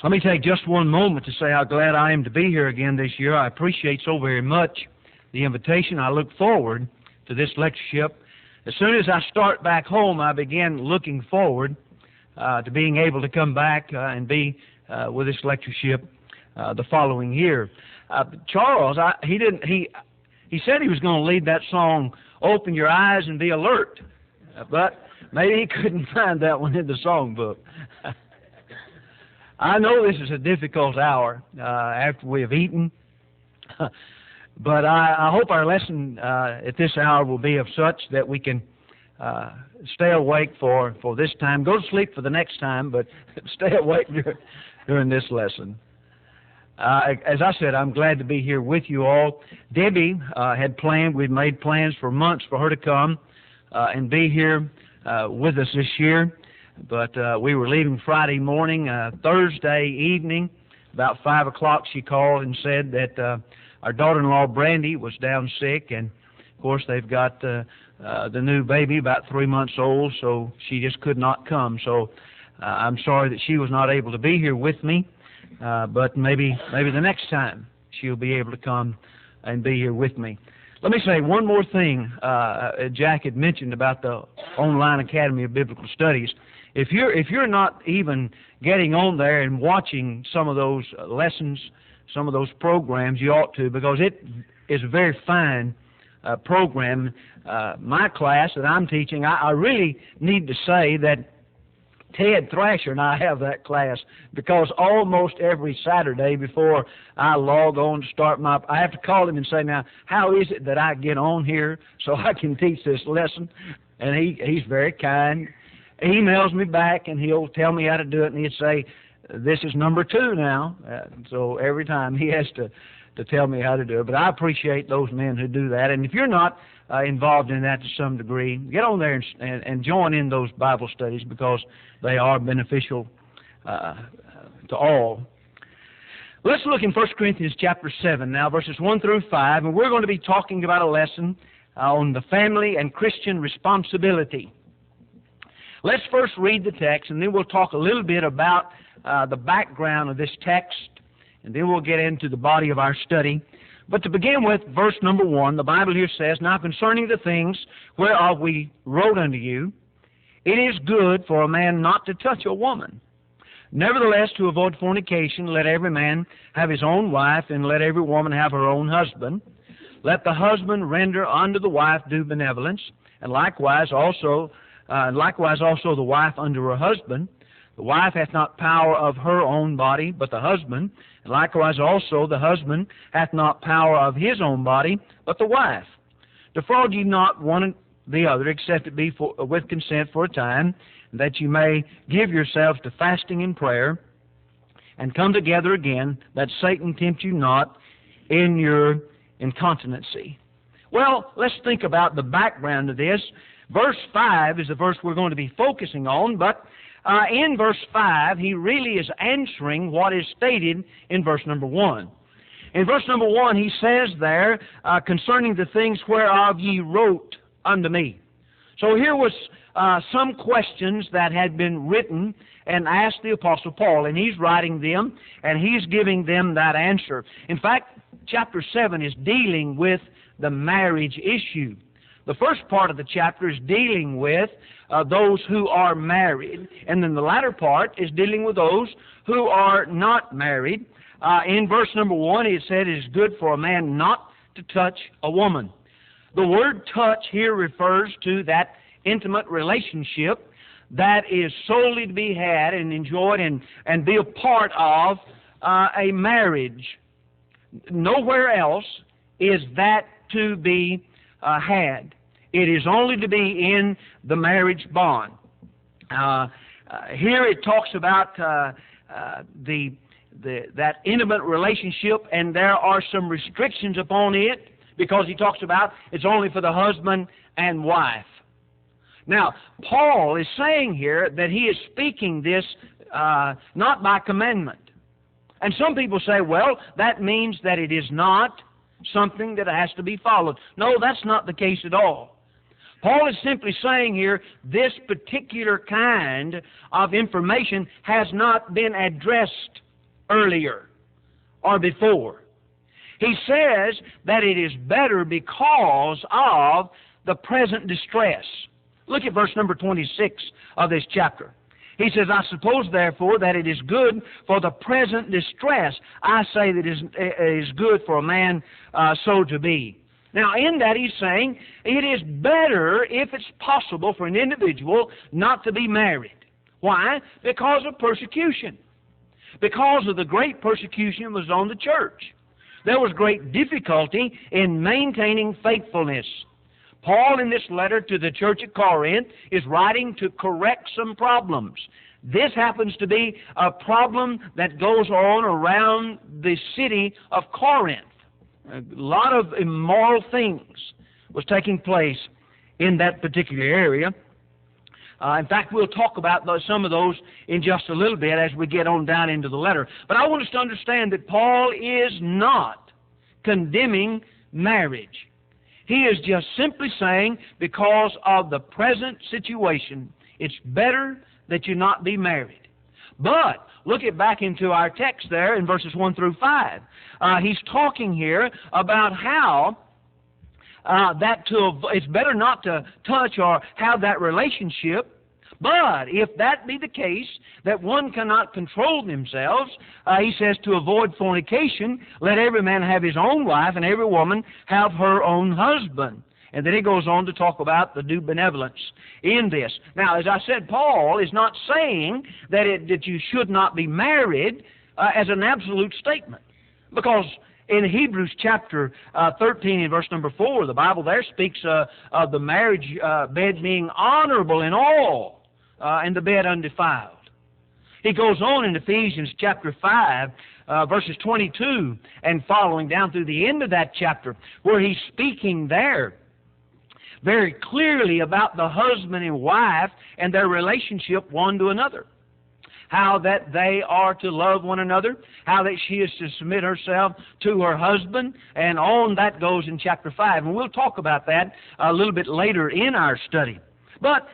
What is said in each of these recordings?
Let me take just one moment to say how glad I am to be here again this year. I appreciate so very much the invitation. I look forward to this lectureship. As soon as I start back home, I begin looking forward to being able to come back and be with this lectureship the following year. Charles, he said he was going to lead that song, "Open Your Eyes and Be Alert," but maybe he couldn't find that one in the songbook. I know this is a difficult hour after we have eaten, but I hope our lesson at this hour will be of such that we can stay awake for this time. Go to sleep for the next time, but stay awake during this lesson. As I said, I'm glad to be here with you all. Debbie we'd made plans for months for her to come and be here with us this year. But we were leaving Friday morning. Thursday evening, about 5 o'clock, she called and said that our daughter-in-law, Brandy, was down sick. And, of course, they've got the new baby, about 3 months old, so she just could not come. So I'm sorry that she was not able to be here with me. But maybe the next time she'll be able to come and be here with me. Let me say one more thing. Jack had mentioned about the Online Academy of Biblical Studies. If you're not even getting on there and watching some of those lessons, some of those programs, you ought to, because it is a very fine program. My class that I'm teaching, I really need to say that Ted Thrasher and I have that class, because almost every Saturday before I log on to start I have to call him and say, "Now, how is it that I get on here so I can teach this lesson?" And he's very kind. He emails me back and he'll tell me how to do it, and he'll say, "This is number 2 now." So every time he has to tell me how to do it. But I appreciate those men who do that. And if you're not involved in that to some degree, get on there and join in those Bible studies, because they are beneficial to all. Let's look in 1 Corinthians chapter 7 now, verses 1 through 5, and we're going to be talking about a lesson on the family and Christian responsibility. Let's first read the text, and then we'll talk a little bit about the background of this text, and then we'll get into the body of our study. But to begin with, verse number 1, the Bible here says, "Now concerning the things whereof we wrote unto you, it is good for a man not to touch a woman. Nevertheless, to avoid fornication, let every man have his own wife, and let every woman have her own husband. Let the husband render unto the wife due benevolence, and likewise also the wife unto her husband. The wife hath not power of her own body, but the husband. And likewise also the husband hath not power of his own body, but the wife. Defraud ye not one the other, except it be with consent for a time, that you may give yourselves to fasting and prayer, and come together again, that Satan tempt you not in your incontinency." Well, let's think about the background of this. Verse 5 is the verse we're going to be focusing on, but in verse 5, he really is answering what is stated in verse number 1. In verse number 1, he says there, concerning the things whereof ye wrote unto me. So here was some questions that had been written and asked the Apostle Paul, and he's writing them, and he's giving them that answer. In fact, chapter 7 is dealing with the marriage issue. The first part of the chapter is dealing with those who are married, and then the latter part is dealing with those who are not married. In verse number 1, it said, "It is good for a man not to touch a woman." The word touch here refers to that intimate relationship that is solely to be had and enjoyed and be a part of a marriage. Nowhere else is that to be had. It is only to be in the marriage bond. Here it talks about that intimate relationship, and there are some restrictions upon it, because he talks about it's only for the husband and wife. Now, Paul is saying here that he is speaking this not by commandment. And some people say, well, that means that it is not something that has to be followed. No, that's not the case at all. Paul is simply saying here, this particular kind of information has not been addressed earlier or before. He says that it is better because of the present distress. Look at verse number 26 of this chapter. He says, I suppose, therefore, that it is good for the present distress. I say that it is good for a man so to be. Now, in that he's saying it is better, if it's possible, for an individual not to be married. Why? Because of persecution. Because of the great persecution that was on the church. There was great difficulty in maintaining faithfulness. Paul, in this letter to the church at Corinth, is writing to correct some problems. This happens to be a problem that goes on around the city of Corinth. A lot of immoral things was taking place in that particular area. In fact, we'll talk about some of those in just a little bit as we get on down into the letter. But I want us to understand that Paul is not condemning marriage. He is just simply saying, because of the present situation, it's better that you not be married. But look back into our text there in verses 1 through 5. He's talking here about how it's better not to touch or have that relationship. But if that be the case, that one cannot control themselves, he says to avoid fornication, let every man have his own wife and every woman have her own husband. And then he goes on to talk about the due benevolence in this. Now, as I said, Paul is not saying that you should not be married as an absolute statement. Because in Hebrews chapter 13 and verse number 4, the Bible there speaks of the marriage bed being honorable in all, and the bed undefiled. He goes on in Ephesians chapter 5, verses 22 and following down through the end of that chapter, where he's speaking there very clearly about the husband and wife and their relationship one to another. How that they are to love one another, how that she is to submit herself to her husband, and on that goes in chapter 5. And we'll talk about that a little bit later in our study. But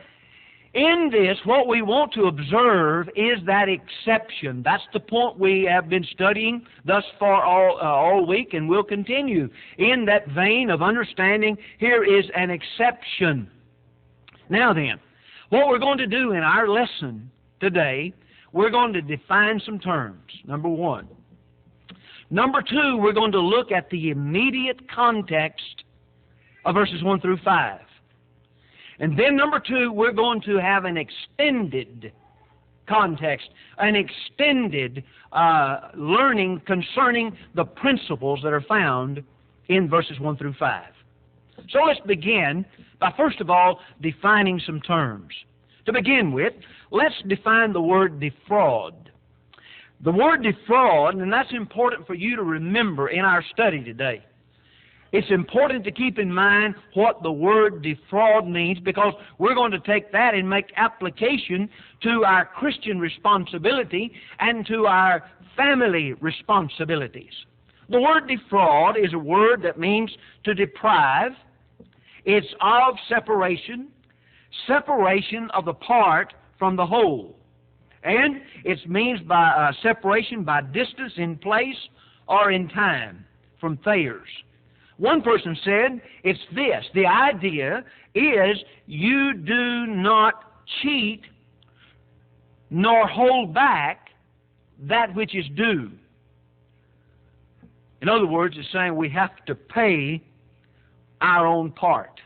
in this, what we want to observe is that exception. That's the point we have been studying thus far all week, and we'll continue in that vein of understanding. Here is an exception. Now then, what we're going to do in our lesson today, we're going to define some terms, number one. Number two, we're going to look at the immediate context of verses 1 through 5. And then number two, we're going to have an extended context, an extended learning concerning the principles that are found in verses 1 through 5. So let's begin by, first of all, defining some terms. To begin with, let's define the word defraud. The word defraud, and that's important for you to remember in our study today. It's important to keep in mind what the word defraud means, because we're going to take that and make application to our Christian responsibility and to our family responsibilities. The word defraud is a word that means to deprive. It's of separation of the part from the whole. And it means by separation by distance in place or in time from Thayers. One person said, it's this. The idea is you do not cheat nor hold back that which is due. In other words, it's saying we have to pay our own part,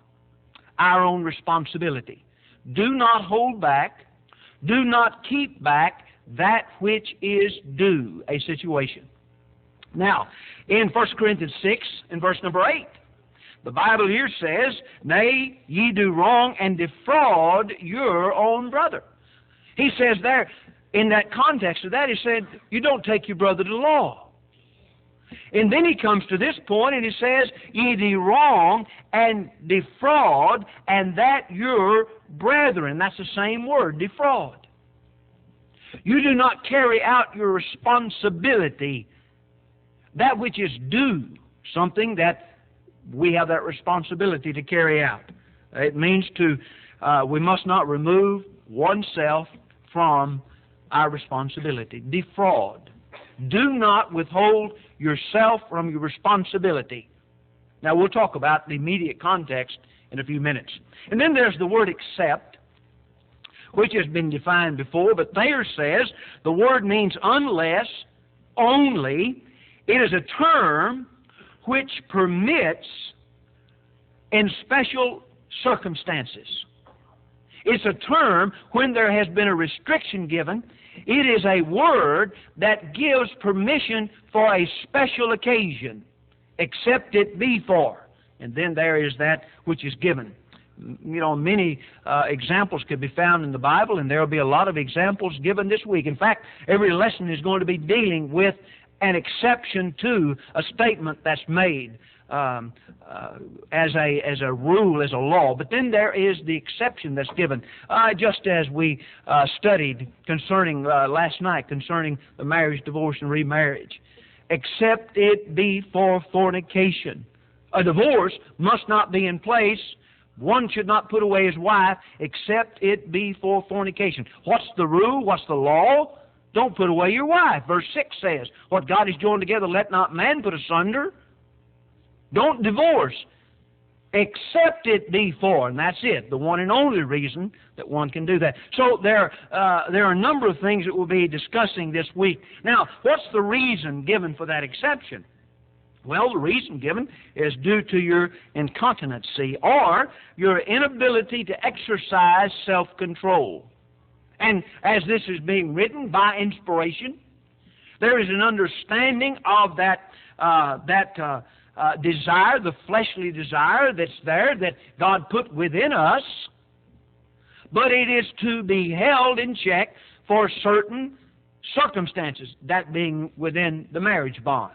our own responsibility. Do not hold back, do not keep back that which is due, a situation. Now, in 1Corinthians 6 and verse number 8, the Bible here says, nay, ye do wrong and defraud your own brother. He says there, in that context of that, he said, you don't take your brother to law. And then he comes to this point and he says, ye do wrong and defraud, and that your brethren. That's the same word, defraud. You do not carry out your responsibility, that which is due, something that we have that responsibility to carry out. It means we must not remove oneself from our responsibility. Defraud. Do not withhold yourself from your responsibility. Now, we'll talk about the immediate context in a few minutes. And then there's the word accept, which has been defined before, but Thayer says the word means unless, only. It is a term which permits in special circumstances. It's a term when there has been a restriction given. It is a word that gives permission for a special occasion, except it be for. And then there is that which is given. You know, many examples could be found in the Bible, and there will be a lot of examples given this week. In fact, every lesson is going to be dealing with an exception to a statement that's made as a rule, as a law. But then there is the exception that's given. Just as we studied concerning last night concerning the marriage, divorce, and remarriage. Except it be for fornication. A divorce must not be in place. One should not put away his wife except it be for fornication. What's the rule? What's the law? Don't put away your wife. Verse 6 says, what God has joined together, let not man put asunder. Don't divorce, except it be for, and that's it, the one and only reason that one can do that. So there are a number of things that we'll be discussing this week. Now, what's the reason given for that exception? Well, the reason given is due to your incontinency or your inability to exercise self-control. And as this is being written by inspiration, there is an understanding of that desire, the fleshly desire that's there that God put within us, but it is to be held in check for certain circumstances, that being within the marriage bond.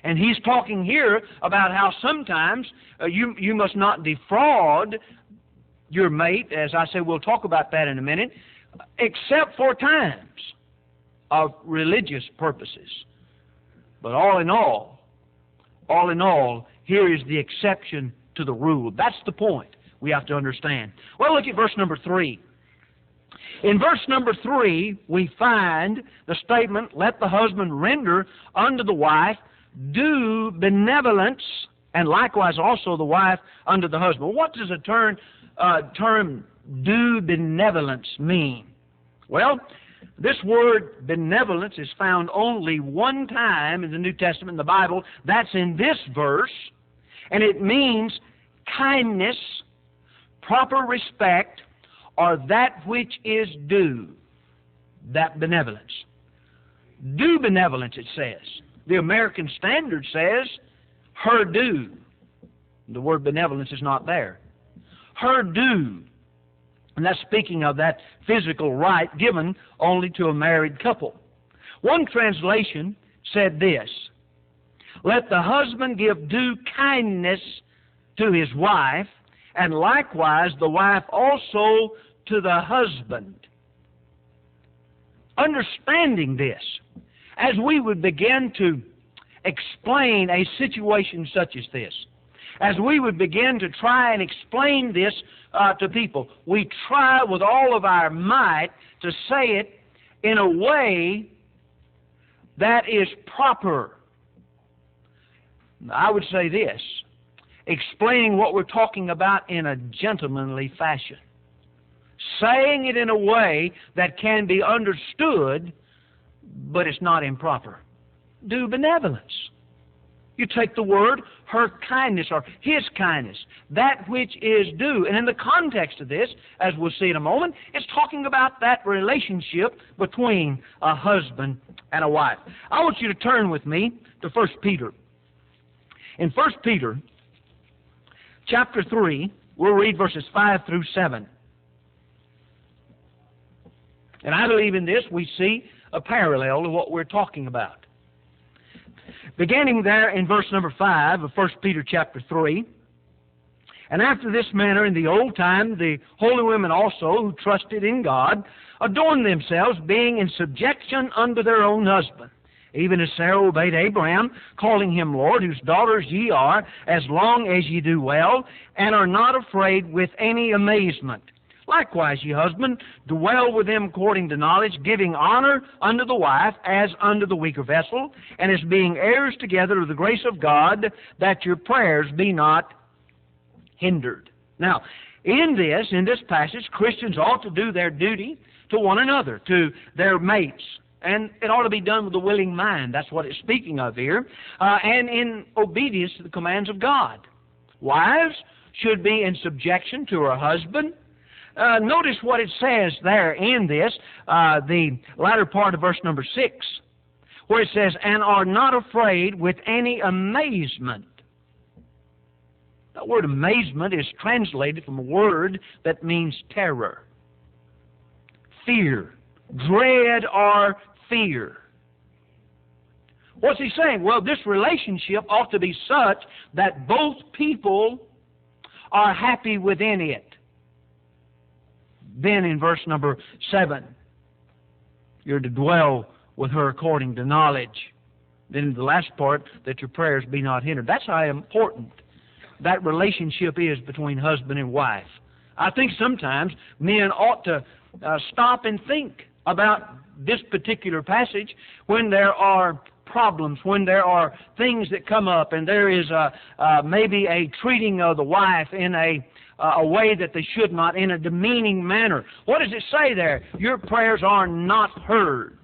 And he's talking here about how sometimes you must not defraud your mate, as I say, we'll talk about that in a minute, except for times of religious purposes. But all in all, here is the exception to the rule. That's the point we have to understand. Well, look at verse number 3. In verse number 3, we find the statement, let the husband render unto the wife due benevolence, and likewise also the wife unto the husband. What does the term due benevolence mean? Well, this word benevolence is found only one time in the New Testament in the Bible. That's in this verse, and it means kindness, proper respect, or that which is due, that benevolence. Due benevolence, it says. The American Standard says, her due. The word benevolence is not there. Her due. And that's speaking of that physical right given only to a married couple. One translation said this, let the husband give due kindness to his wife, and likewise the wife also to the husband. Understanding this, as we would begin to explain a situation such as this, as we would begin to try and explain this to people, we try with all of our might to say it in a way that is proper. I would say this, explaining what we're talking about in a gentlemanly fashion, saying it in a way that can be understood, but it's not improper. Due benevolence. You take the word, her kindness or his kindness, that which is due. And in the context of this, as we'll see in a moment, it's talking about that relationship between a husband and a wife. I want you to turn with me to 1 Peter. In 1 Peter, chapter 3, we'll read verses 5 through 7. And I believe in this we see a parallel to what we're talking about. Beginning there in verse number 5 of 1 Peter chapter 3, and after this manner in the old time the holy women also who trusted in God adorned themselves, being in subjection unto their own husband, even as Sarah obeyed Abraham, calling him Lord, whose daughters ye are, as long as ye do well, and are not afraid with any amazement. Likewise, ye husband, dwell with them according to knowledge, giving honor unto the wife as unto the weaker vessel, and as being heirs together of the grace of God, that your prayers be not hindered. Now, in this passage, Christians ought to do their duty to one another, to their mates. And it ought to be done with a willing mind. That's what it's speaking of here. And in obedience to the commands of God. Wives should be in subjection to her husband. Notice what it says there in this, the latter part of verse number 6, where it says, and are not afraid with any amazement. That word amazement is translated from a word that means terror, fear, dread or fear. What's he saying? Well, this relationship ought to be such that both people are happy within it. Then in verse number 7, you're to dwell with her according to knowledge. Then in the last part, that your prayers be not hindered. That's how important that relationship is between husband and wife. I think sometimes men ought to stop and think about this particular passage when there are problems, when there are things that come up, and there is maybe a treating of the wife in a way that they should not, in a demeaning manner. What does it say there? Your prayers are not heard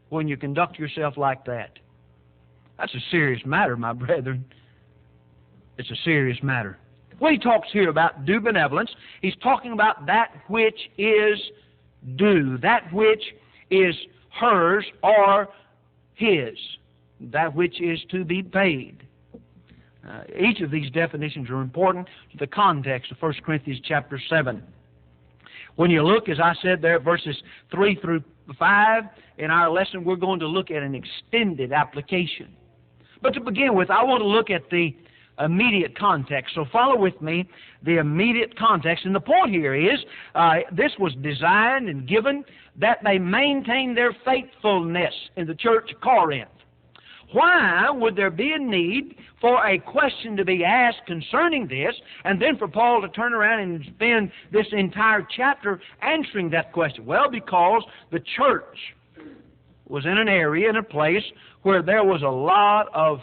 when you conduct yourself like that. That's a serious matter, my brethren. It's a serious matter. When he talks here about due benevolence, he's talking about that which is due, that which is hers or his, that which is to be paid. Each of these definitions are important to the context of 1Corinthians chapter 7. When you look, as I said there, verses 3 through 5, in our lesson we're going to look at an extended application. But to begin with, I want to look at the immediate context. So follow with me the immediate context. And the point here is, this was designed and given that they maintain their faithfulness in the church of Corinth. Why would there be a need for a question to be asked concerning this, and then for Paul to turn around and spend this entire chapter answering that question? Well, because the church was in an area, in a place, where there was a lot of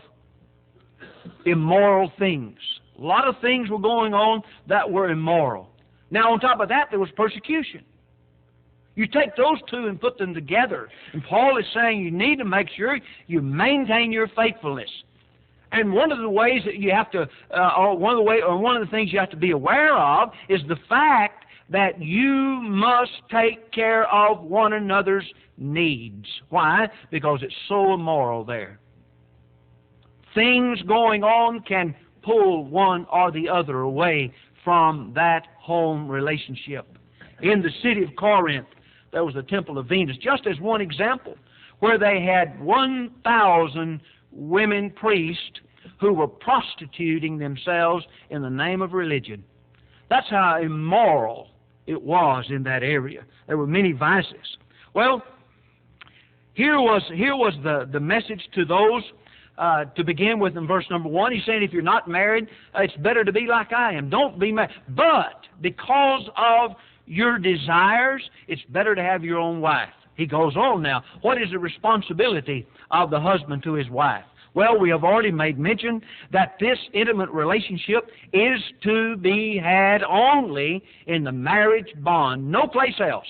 immoral things. A lot of things were going on that were immoral. Now, on top of that, there was persecution. You take those two and put them together, and Paul is saying you need to make sure you maintain your faithfulness. And one of the ways that you have to, one of the things you have to be aware of is the fact that you must take care of one another's needs. Why? Because it's so immoral there. Things going on can pull one or the other away from that home relationship. In the city of Corinth, there was the temple of Venus, just as one example, where they had 1,000 women priests who were prostituting themselves in the name of religion. That's how immoral it was in that area. There were many vices. Well, here was the message to those. To begin with, in verse number 1, he's saying if you're not married, it's better to be like I am. Don't be married. But because of your desires, it's better to have your own wife. He goes on now. What is the responsibility of the husband to his wife? Well, we have already made mention that this intimate relationship is to be had only in the marriage bond, no place else.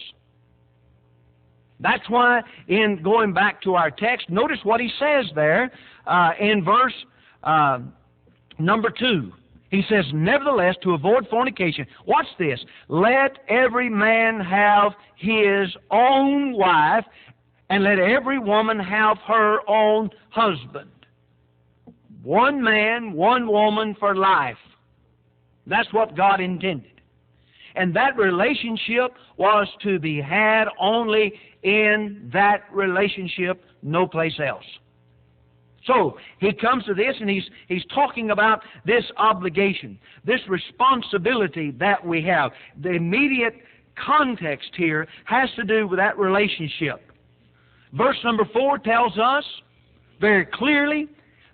That's why, in going back to our text, notice what he says there in verse number 2. He says, nevertheless, to avoid fornication. Watch this. Let every man have his own wife, and let every woman have her own husband. One man, one woman for life. That's what God intended. And that relationship was to be had only in that relationship, no place else. So he comes to this, and he's talking about this obligation, this responsibility that we have. The immediate context here has to do with that relationship. Verse number 4 tells us very clearly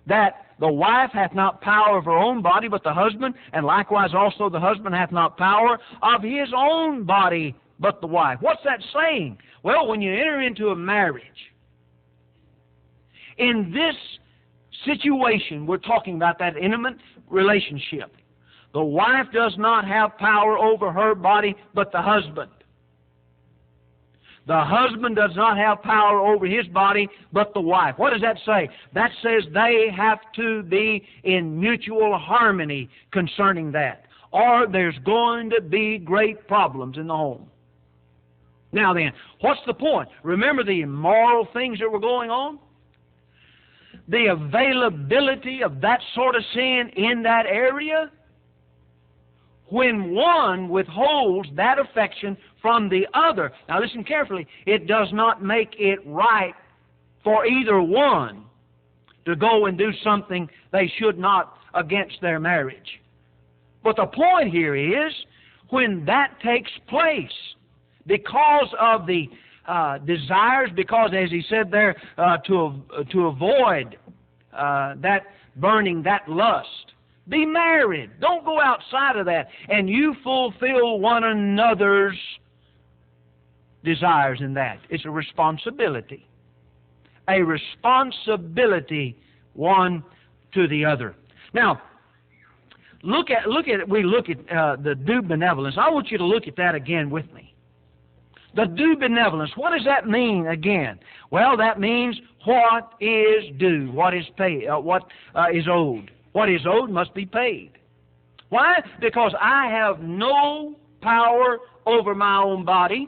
that the wife hath not power of her own body, but the husband, and likewise also the husband hath not power of his own body, but the wife. What's that saying? Well, when you enter into a marriage, in this situation, we're talking about that intimate relationship. The wife does not have power over her body, but the husband. The husband does not have power over his body, but the wife. What does that say? That says they have to be in mutual harmony concerning that, or there's going to be great problems in the home. Now then, what's the point? Remember the immoral things that were going on? The availability of that sort of sin in that area? When one withholds that affection from the other. Now listen carefully. It does not make it right for either one to go and do something they should not against their marriage. But the point here is, when that takes place, because of the desires, because, as he said there, to avoid that burning, that lust, be married. Don't go outside of that. And you fulfill one another's desires in that. It's a responsibility. A responsibility one to the other. Now, we look at the due benevolence. I want you to look at that again with me. The due benevolence, what does that mean again? Well, that means what is due, what is paid, what is owed. What is owed must be paid. Why? Because I have no power over my own body.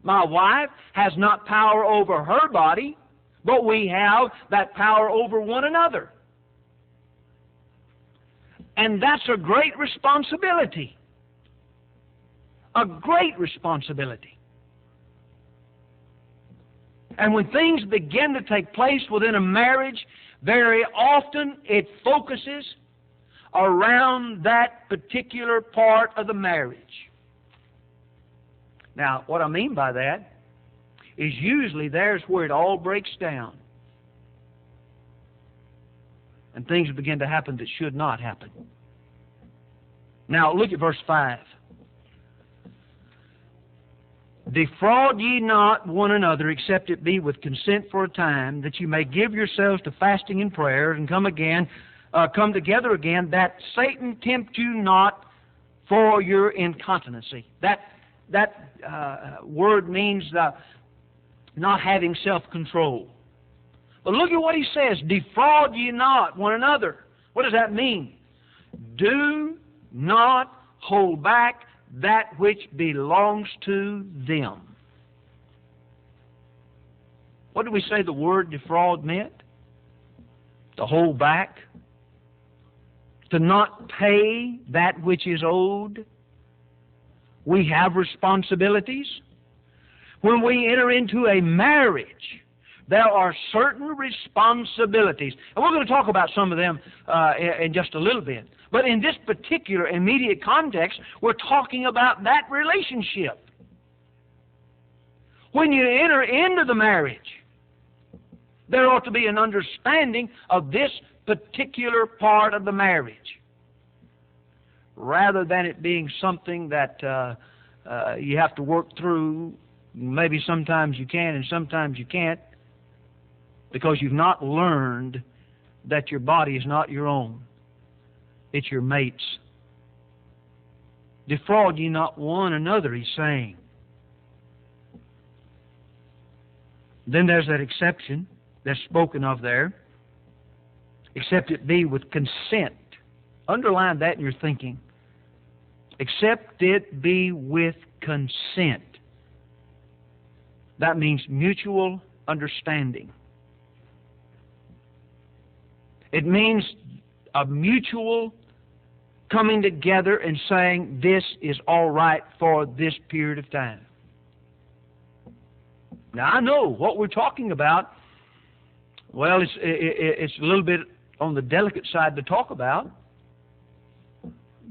My wife has not power over her body, but we have that power over one another. And that's a great responsibility. A great responsibility. And when things begin to take place within a marriage, very often it focuses around that particular part of the marriage. Now, what I mean by that is usually there's where it all breaks down. And things begin to happen that should not happen. Now, look at verse 5. Defraud ye not one another, except it be with consent for a time, that you may give yourselves to fasting and prayers, and come together again, that Satan tempt you not for your incontinency. That word means not having self-control. But look at what he says: defraud ye not one another. What does that mean? Do not hold back that which belongs to them. What did we say the word defraud meant? To hold back. To not pay that which is owed. We have responsibilities. When we enter into a marriage, there are certain responsibilities. And we're going to talk about some of them in just a little bit. But in this particular immediate context, we're talking about that relationship. When you enter into the marriage, there ought to be an understanding of this particular part of the marriage, rather than it being something that you have to work through. Maybe sometimes you can and sometimes you can't, because you've not learned that your body is not your own. It's your mate's. Defraud ye not one another, he's saying. Then there's that exception that's spoken of there. Except it be with consent. Underline that in your thinking. Except it be with consent. That means mutual understanding. It means a mutual coming together and saying, this is all right for this period of time. Now, I know what we're talking about, well, it's a little bit on the delicate side to talk about.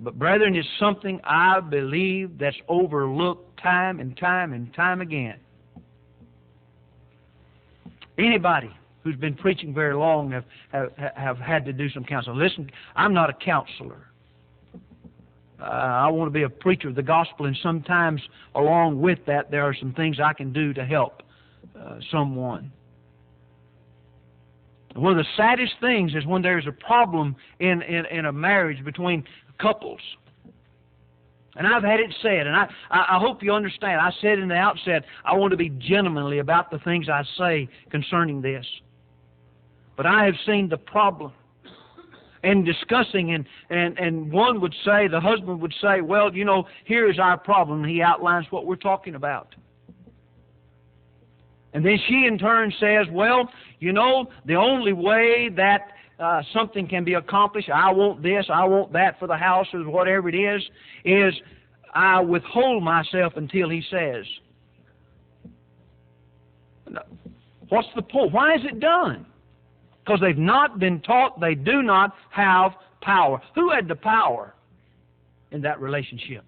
But, brethren, it's something I believe that's overlooked time and time and time again. Anybody who's been preaching very long have had to do some counseling. Listen, I'm not a counselor. I want to be a preacher of the gospel, and sometimes along with that there are some things I can do to help someone. One of the saddest things is when there's a problem in a marriage between couples. And I've had it said, and I hope you understand. I said in the outset, I want to be gentlemanly about the things I say concerning this. But I have seen the problem. And discussing, and one would say, the husband would say, well, you know, here is our problem. He outlines what we're talking about. And then she in turn says, well, you know, the only way that something can be accomplished, I want this, I want that for the house, or whatever it is I withhold myself until he says. What's the point? Why is it done? Because they've not been taught they do not have power. Who had the power in that relationship?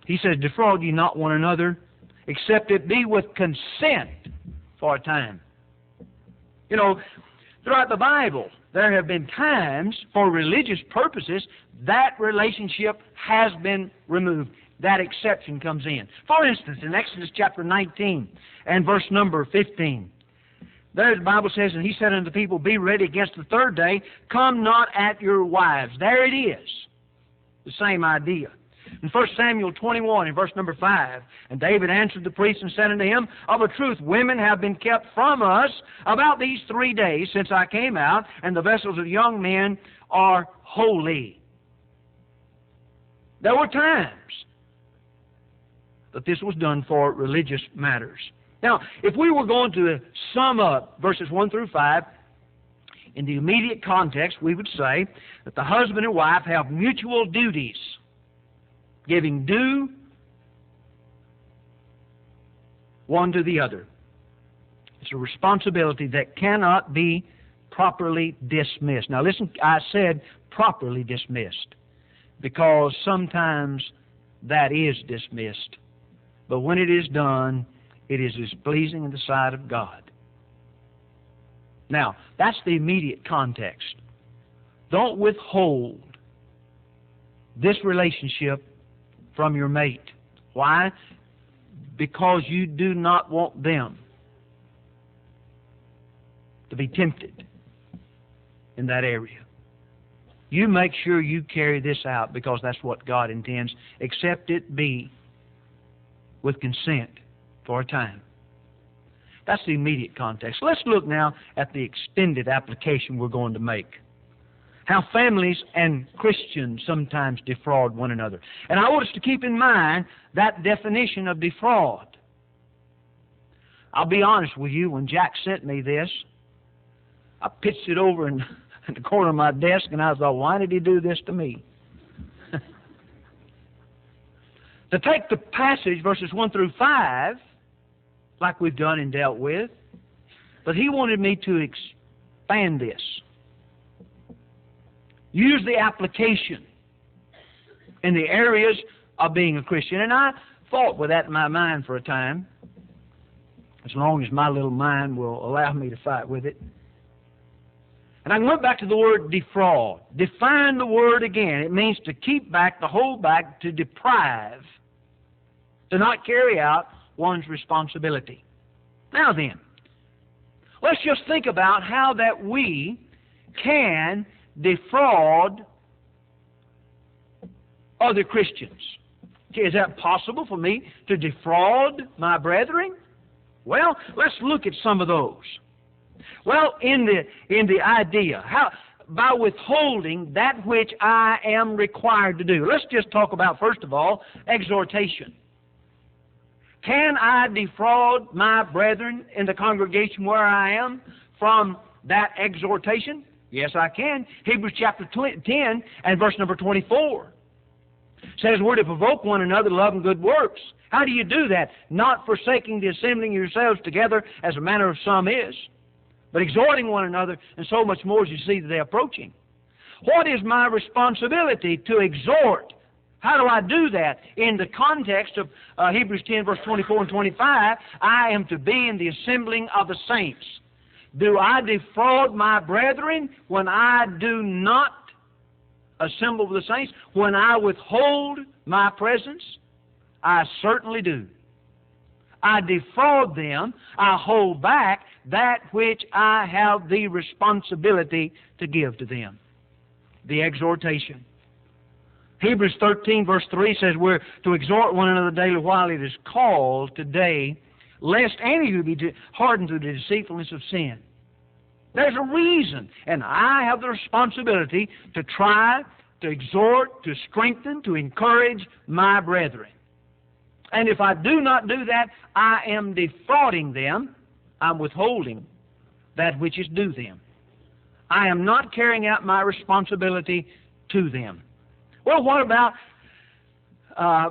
He says, defraud ye not one another, except it be with consent for a time. You know, throughout the Bible, there have been times for religious purposes that relationship has been removed. That exception comes in. For instance, in Exodus chapter 19 and verse number 15, there the Bible says, and he said unto the people, be ready against the third day, come not at your wives. There it is. The same idea. In 1 Samuel 21, in verse number 5, and David answered the priest and said unto him, of a truth, women have been kept from us about these 3 days since I came out, and the vessels of young men are holy. There were times that this was done for religious matters. Now, if we were going to sum up verses 1 through 5, in the immediate context, we would say that the husband and wife have mutual duties, giving due one to the other. It's a responsibility that cannot be properly dismissed. Now listen, I said properly dismissed, because sometimes that is dismissed. But when it is done, it is as pleasing in the sight of God. Now, that's the immediate context. Don't withhold this relationship from your mate. Why? Because you do not want them to be tempted in that area. You make sure you carry this out, because that's what God intends, except it be with consent for a time. That's the immediate context. Let's look now at the extended application we're going to make. How families and Christians sometimes defraud one another. And I want us to keep in mind that definition of defraud. I'll be honest with you, when Jack sent me this, I pitched it over in the corner of my desk, and I thought, why did he do this to me? To take the passage, verses 1 through 5, like we've done and dealt with, but he wanted me to expand this. Use the application in the areas of being a Christian. And I fought with that in my mind for a time, as long as my little mind will allow me to fight with it. And I went back to the word defraud. Define the word again. It means to keep back, to hold back, to deprive, to not carry out one's responsibility. Now then, let's just think about how that we can defraud other Christians. Is that possible for me to defraud my brethren? Well, let's look at some of those. Well, in the idea, by withholding that which I am required to do. Let's just talk about, first of all, exhortation. Can I defraud my brethren in the congregation where I am from that exhortation? Yes, I can. Hebrews chapter 10 and verse number 24 says we're to provoke one another to love and good works. How do you do that? Not forsaking the assembling yourselves together as a manner of some is, but exhorting one another, and so much more as you see the day approaching. What is my responsibility? To exhort How do I do that? In the context of Hebrews 10, verse 24 and 25, I am to be in the assembling of the saints. Do I defraud my brethren when I do not assemble with the saints? When I withhold my presence? I certainly do. I defraud them. I hold back that which I have the responsibility to give to them. The exhortation. Hebrews 13, verse 3 says we're to exhort one another daily while it is called today, lest any of you be hardened through the deceitfulness of sin. There's a reason, and I have the responsibility to try, to exhort, to strengthen, to encourage my brethren. And if I do not do that, I am defrauding them. I'm withholding that which is due them. I am not carrying out my responsibility to them. Well, what about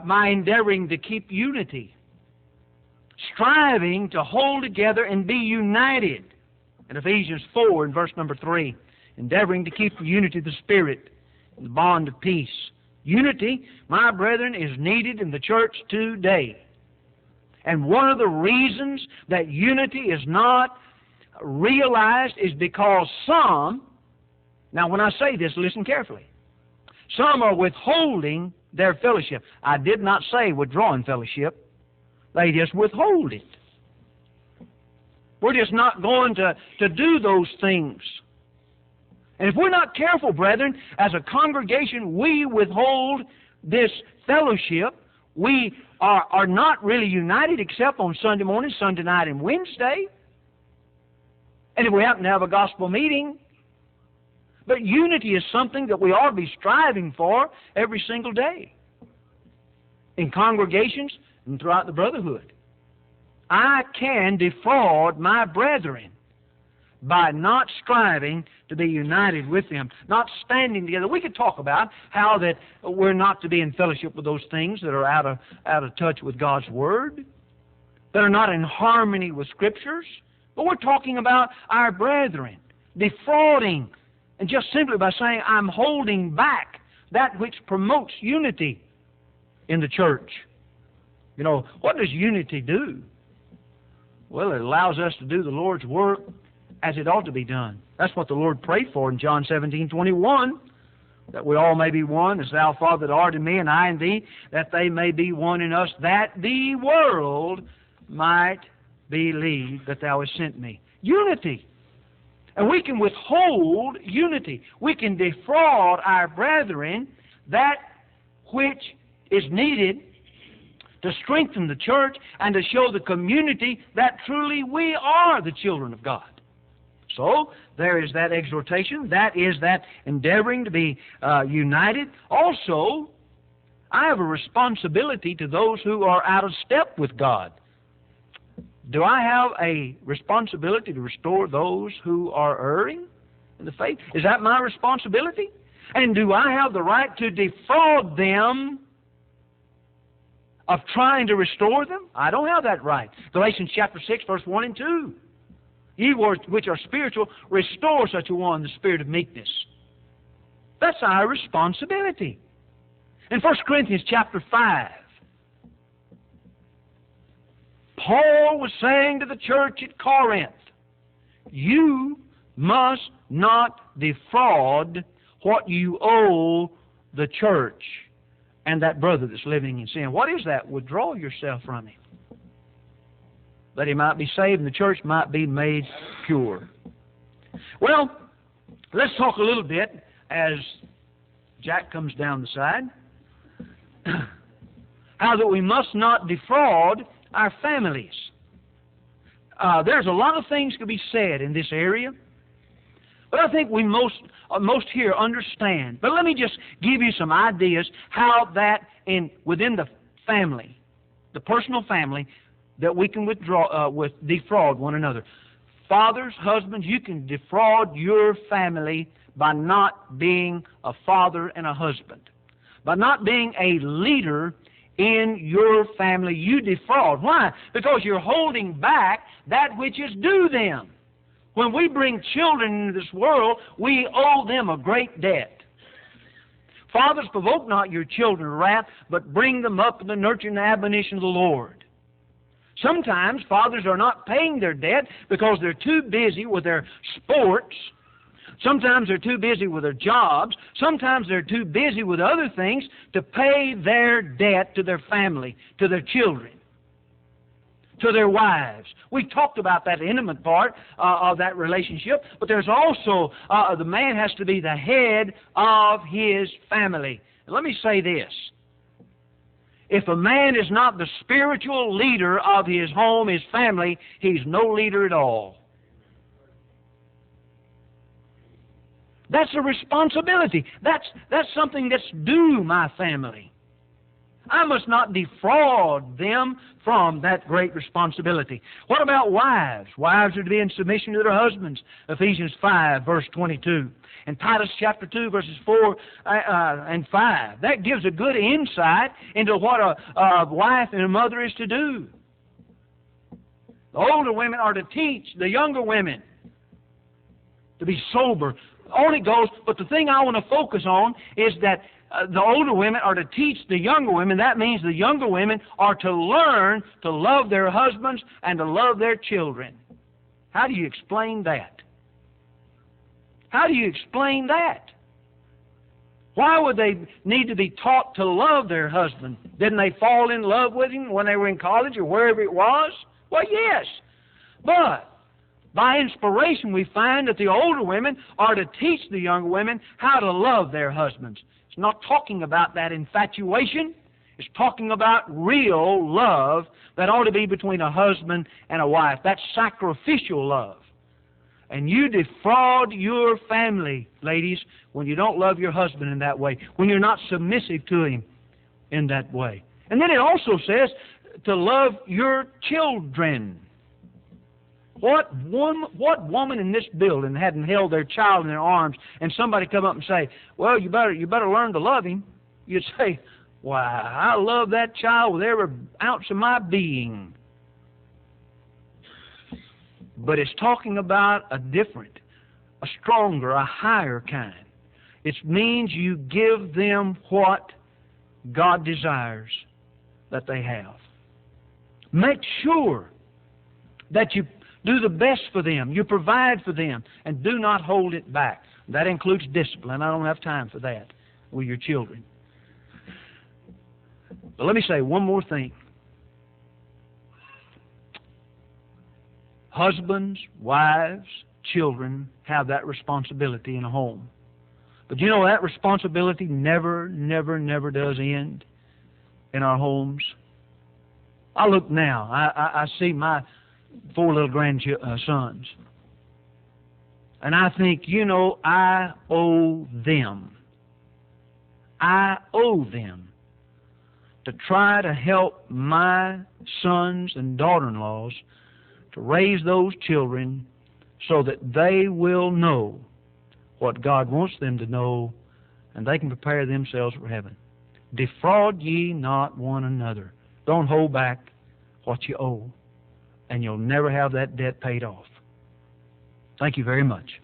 my endeavoring to keep unity? Striving to hold together and be united. In Ephesians 4, in verse number 3, endeavoring to keep the unity of the Spirit in the bond of peace. Unity, my brethren, is needed in the church today. And one of the reasons that unity is not realized is because some, now when I say this, listen carefully, some are withholding their fellowship. I did not say withdrawing fellowship. They just withhold it. We're just not going to do those things. And if we're not careful, brethren, as a congregation, we withhold this fellowship. We are not really united except on Sunday morning, Sunday night, and Wednesday. And if we happen to have a gospel meeting. But unity is something that we ought to be striving for every single day. In congregations and throughout the brotherhood. I can defraud my brethren by not striving to be united with them, not standing together. We could talk about how that we're not to be in fellowship with those things that are out of touch with God's Word, that are not in harmony with Scriptures. But we're talking about our brethren defrauding, and just simply by saying, I'm holding back that which promotes unity in the church. You know, what does unity do? Well, it allows us to do the Lord's work as it ought to be done. That's what the Lord prayed for in John 17:21, that we all may be one, as thou, Father, art in me, and I in thee, that they may be one in us, that the world might believe that thou hast sent me. Unity. And we can withhold unity. We can defraud our brethren that which is needed to strengthen the church and to show the community that truly we are the children of God. So, there is that exhortation. That is that endeavoring to be united. Also, I have a responsibility to those who are out of step with God. Do I have a responsibility to restore those who are erring in the faith? Is that my responsibility? And do I have the right to defraud them of trying to restore them? I don't have that right. Galatians chapter 6, verse 1 and 2. Ye which are spiritual, restore such a one in the spirit of meekness. That's our responsibility. In 1 Corinthians chapter 5, Paul was saying to the church at Corinth, you must not defraud what you owe the church and that brother that's living in sin. What is that? Withdraw yourself from him, that he might be saved and the church might be made pure. Well, let's talk a little bit as Jack comes down the side, how that we must not defraud our families. There's a lot of things to be said in this area, but I think we most here understand. But let me just give you some ideas how that within the family, the personal family, that we can defraud one another. Fathers, husbands, you can defraud your family by not being a father and a husband. By not being a leader in your family, you defraud. Why? Because you're holding back that which is due them. When we bring children into this world, we owe them a great debt. Fathers, provoke not your children to wrath, but bring them up in the nurture and the admonition of the Lord. Sometimes fathers are not paying their debt because they're too busy with their sports. Sometimes they're too busy with their jobs. Sometimes they're too busy with other things to pay their debt to their family, to their children, to their wives. We talked about that intimate part of that relationship, but there's also the man has to be the head of his family. And let me say this. If a man is not the spiritual leader of his home, his family, he's no leader at all. That's a responsibility. That's something that's due my family. I must not defraud them from that great responsibility. What about wives? Wives are to be in submission to their husbands. Ephesians 5, verse 22. And Titus chapter 2, verses 4 and 5. That gives a good insight into what a wife and a mother is to do. The older women are to teach the younger women to be sober. On it goes, but the thing I want to focus on is that the older women are to teach the younger women. That means the younger women are to learn to love their husbands and to love their children. How do you explain that? How do you explain that? Why would they need to be taught to love their husband? Didn't they fall in love with him when they were in college or wherever it was? Well, yes. But by inspiration, we find that the older women are to teach the younger women how to love their husbands. It's not talking about that infatuation. It's talking about real love that ought to be between a husband and a wife. That's sacrificial love. And you defraud your family, ladies, when you don't love your husband in that way, when you're not submissive to him in that way. And then it also says to love your children. What woman in this building hadn't held their child in their arms and somebody come up and say, well, you better learn to love him? You'd say, why, I love that child with every ounce of my being. But it's talking about a different, a stronger, a higher kind. It means you give them what God desires that they have. Make sure that you do the best for them. You provide for them. And do not hold it back. That includes discipline. I don't have time for that with your children. But let me say one more thing. Husbands, wives, children have that responsibility in a home. But you know that responsibility never does end in our homes. I look now. I see my 4 little grandsons. And I think, I owe them. I owe them to try to help my sons and daughter-in-laws to raise those children so that they will know what God wants them to know and they can prepare themselves for heaven. Defraud ye not one another. Don't hold back what you owe, and you'll never have that debt paid off. Thank you very much.